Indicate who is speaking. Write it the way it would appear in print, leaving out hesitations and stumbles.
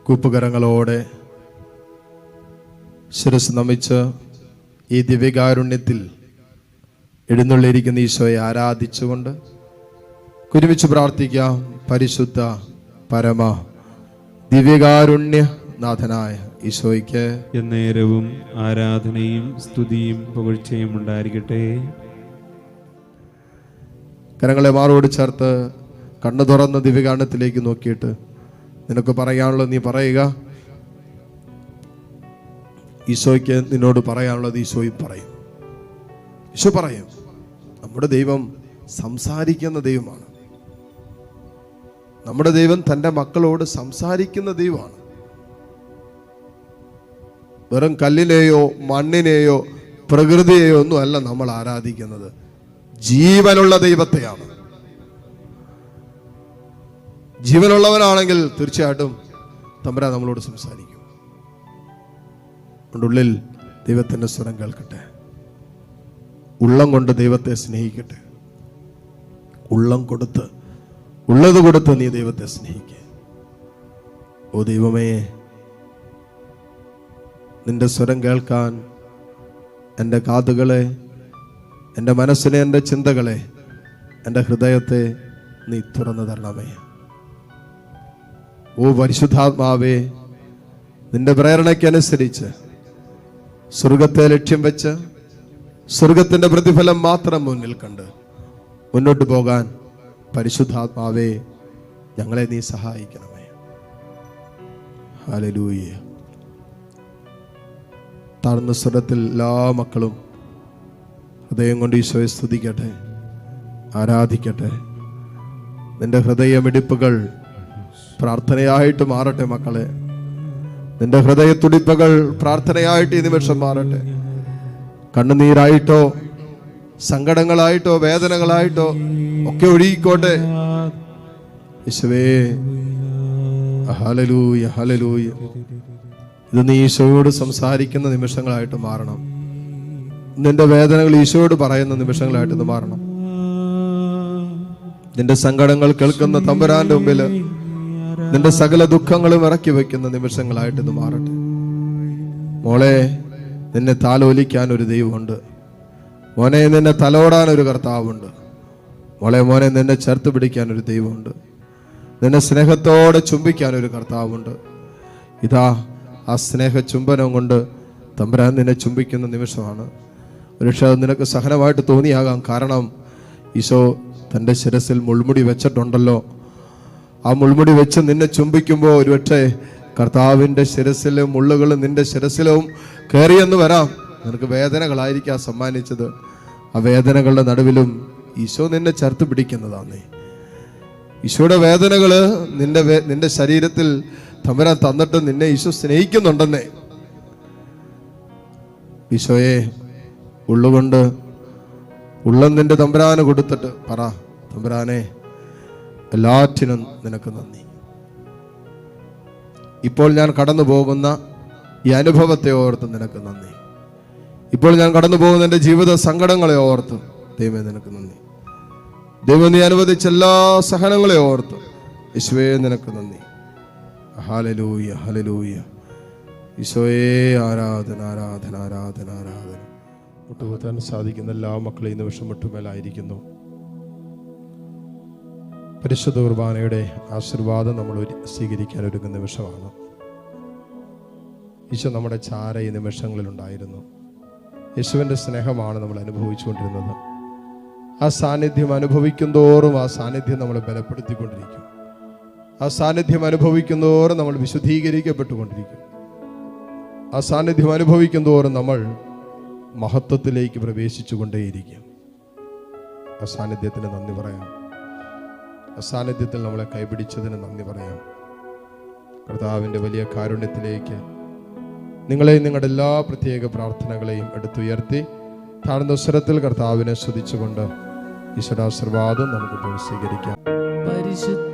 Speaker 1: കൂപ്പുകരങ്ങളോടെ ശിരസ് നമിച്ച് ഈ ദിവ്യകാരുണ്യത്തിൽ എഴുന്നള്ളിയിരിക്കുന്ന ഈശോയെ ആരാധിച്ചുകൊണ്ട് ഒരുമിച്ച് പ്രാർത്ഥിക്കാം. പരിശുദ്ധ പരമ ദിവ്യകാരുണ്യ നാഥനായ ഈശോയ്ക്ക്
Speaker 2: എന്നേരവും ആരാധനയും സ്തുതിയും പുകഴ്ചയും ഉണ്ടായിരിക്കട്ടെ.
Speaker 1: കരങ്ങളെ മാറോട് ചേർത്ത് കണ്ണു തുറന്ന ദിവ്യകാരുണ്യത്തിലേക്ക് നോക്കിയിട്ട് നിനക്ക് പറയാനുള്ളത് നീ പറയുക. ഈശോയ്ക്ക് നിന്നോട് പറയാനുള്ളത് ഈശോയും പറയും. ഈശോ പറയും. നമ്മുടെ ദൈവം സംസാരിക്കുന്ന ദൈവമാണ്. നമ്മുടെ ദൈവം തൻ്റെ മക്കളോട് സംസാരിക്കുന്ന ദൈവമാണ്. വെറും കല്ലിനെയോ മണ്ണിനെയോ പ്രകൃതിയെയോ ഒന്നും അല്ല നമ്മൾ ആരാധിക്കുന്നത്, ജീവനുള്ള ദൈവത്തെയാണ്. ജീവനുള്ളവനാണെങ്കിൽ തീർച്ചയായിട്ടും തമ്പുരാൻ നമ്മളോട് സംസാരിക്കും. ഉള്ളിൽ ദൈവത്തിൻ്റെ സ്വരം കേൾക്കട്ടെ. ഉള്ളം കൊണ്ട് ദൈവത്തെ സ്നേഹിക്കട്ടെ. ഉള്ളം കൊടുത്ത് ഉള്ളത് കൊടുത്ത് നീ ദൈവത്തെ സ്നേഹിക്കുക. ഓ ദൈവമേ, നിന്റെ സ്വരം കേൾക്കാൻ എൻ്റെ കാതുകളെ, എൻ്റെ മനസ്സിനെ, എൻ്റെ ചിന്തകളെ, എൻ്റെ ഹൃദയത്തെ നീ തുറന്നു തരണമേ. ഓ പരിശുദ്ധാത്മാവേ, നിന്റെ പ്രേരണയ്ക്കനുസരിച്ച് സ്വർഗത്തെ ലക്ഷ്യം വെച്ച് സ്വർഗത്തിൻ്റെ പ്രതിഫലം മാത്രം മുന്നിൽ കണ്ട് മുന്നോട്ട് പോകാൻ പരിശുദ്ധാത്മാവേ ഞങ്ങളെ നീ സഹായിക്കണമേ. ഹല്ലേലൂയ. താഴ്ന്ന സ്വരത്തിൽ എല്ലാ മക്കളും ഹൃദയം കൊണ്ട് ഈശോയെ സ്തുതിക്കട്ടെ, ആരാധിക്കട്ടെ. നിന്റെ ഹൃദയമിടിപ്പുകൾ പ്രാർത്ഥനയായിട്ട് മാറട്ടെ മക്കളെ. നിന്റെ ഹൃദയത്തുടിപ്പുകൾ പ്രാർത്ഥനയായിട്ട് ഈ നിമിഷം മാറട്ടെ. കണ്ണുനീരായിട്ടോ സങ്കടങ്ങളായിട്ടോ വേദനകളായിട്ടോ ഒക്കെ ഒഴുകിക്കോട്ടെ. യേശുവേ, ഹല്ലേലൂയ, ഹല്ലേലൂയ. ഇത് നീ ഈശോയോട് സംസാരിക്കുന്ന നിമിഷങ്ങളായിട്ട് മാറണം. നിന്റെ വേദനകൾ ഈശോയോട് പറയുന്ന നിമിഷങ്ങളായിട്ട് ഇത് മാറണം. നിന്റെ സങ്കടങ്ങൾ കേൾക്കുന്ന തമ്പുരാന്റെ മുമ്പിൽ നിന്റെ സകല ദുഃഖങ്ങളും ഇറക്കി വെക്കുന്ന നിമിഷങ്ങളായിട്ട് ഇത് മാറട്ടെ. മോളെ, നിന്നെ താലോലിക്കാൻ ഒരു ദൈവമുണ്ട്. മോനെ, നിന്നെ തലോടാൻ ഒരു കർത്താവുണ്ട്. മോളെ, മോനെ, നിന്നെ ചേർത്ത് പിടിക്കാൻ ഒരു ദൈവമുണ്ട്. നിന്നെ സ്നേഹത്തോടെ ചുംബിക്കാൻ ഒരു കർത്താവുണ്ട്. ഇതാ ആ സ്നേഹ ചുംബനം കൊണ്ട് തമ്പുരാൻ നിന്നെ ചുംബിക്കുന്ന നിമിഷമാണ്. ഒരുപക്ഷെ നിനക്ക് സഹനമായിട്ട് തോന്നിയാകാം. കാരണം ഈശോ തൻ്റെ ശിരസിൽ മുൾമുടി വെച്ചിട്ടുണ്ടല്ലോ. ആ മുൾമുടി വെച്ച് നിന്നെ ചുംബിക്കുമ്പോൾ ഒരുപക്ഷെ കർത്താവിൻ്റെ ശിരസിലെ മുള്ളുകൾ നിന്റെ ശിരസിലും കയറിയെന്ന് വരാം. നിനക്ക് വേദനകളായിരിക്കാം സമ്മാനിച്ചത്. ആ വേദനകളുടെ നടുവിലും ഈശോ നിന്നെ ചേർത്ത് പിടിക്കുന്നതാണ്. ഈശോയുടെ വേദനകള് നിന്റെ ശരീരത്തിൽ തമ്പുരാൻ തന്നിട്ട് നിന്നെ ഈശോ സ്നേഹിക്കുന്നുണ്ടെന്നേ. ഈശോയെ, ഉള്ളുകൊണ്ട് ഉള്ളം നിന്റെ തമ്പുരാന് കൊടുത്തിട്ട് പറ, തമ്പുരാനെ, എല്ലാറ്റിനും നിനക്ക് നന്ദി. ഇപ്പോൾ ഞാൻ കടന്നു പോകുന്ന ഈ അനുഭവത്തെ ഓർത്ത് നിനക്ക് നന്ദി. ഇപ്പോൾ ഞാൻ കടന്നു പോകുന്ന എൻ്റെ ജീവിത സങ്കടങ്ങളെ ഓർത്ത് ദൈവമേ നിനക്ക് നന്ദി. ദൈവം നീ അനുവദിച്ച എല്ലാ സഹനങ്ങളെ ഓർത്ത് യേശുവേ നിനക്ക് നന്ദി. Hallelujah, hallelujah. ഈശോയെ, ആരാധന, ആരാധന, ആരാധന, ആരാധന. മുട്ടുകുത്താൻ സാധിക്കുന്ന എല്ലാ മക്കളും ഈ നിമിഷം മുട്ടുമേലായിരിക്കുന്നു. പരിശുദ്ധ കുർബാനയുടെ ആശീർവാദം നമ്മൾ സ്വീകരിക്കാൻ ഒരുങ്ങുന്ന നിമിഷമാണ്. ഈശോ നമ്മുടെ ചാര ഈ നിമിഷങ്ങളിലുണ്ടായിരുന്നു. യേശുവിൻ്റെ സ്നേഹമാണ് നമ്മൾ അനുഭവിച്ചുകൊണ്ടിരുന്നത്. ആ സാന്നിധ്യം അനുഭവിക്കും തോറും ആ സാന്നിധ്യം നമ്മളെ ബലപ്പെടുത്തിക്കൊണ്ടിരിക്കും. ആ സാന്നിധ്യം അനുഭവിക്കും തോറും നമ്മൾ വിശുദ്ധീകരിക്കപ്പെട്ടുകൊണ്ടിരിക്കും. ആ സാന്നിധ്യം അനുഭവിക്കും തോറും നമ്മൾ മഹത്വത്തിലേക്ക് പ്രവേശിച്ചു കൊണ്ടേയിരിക്കും. ആ സാന്നിധ്യത്തിന് നന്ദി പറയാം. ആ സാന്നിധ്യത്തിൽ നമ്മളെ കൈപിടിച്ചതിന് നന്ദി പറയാം. കർത്താവിൻ്റെ വലിയ കാരുണ്യത്തിലേക്ക് നിങ്ങളെയും നിങ്ങളുടെ എല്ലാ പ്രത്യേക പ്രാർത്ഥനകളെയും എടുത്തുയർത്തി താഴ്ന്ന സ്വരത്തിൽ കർത്താവിനെ സ്തുതിച്ചുകൊണ്ട് ഈശ്വരാശീർവാദം നമുക്കിപ്പോൾ സ്വീകരിക്കാം.
Speaker 3: പരിശുദ്ധ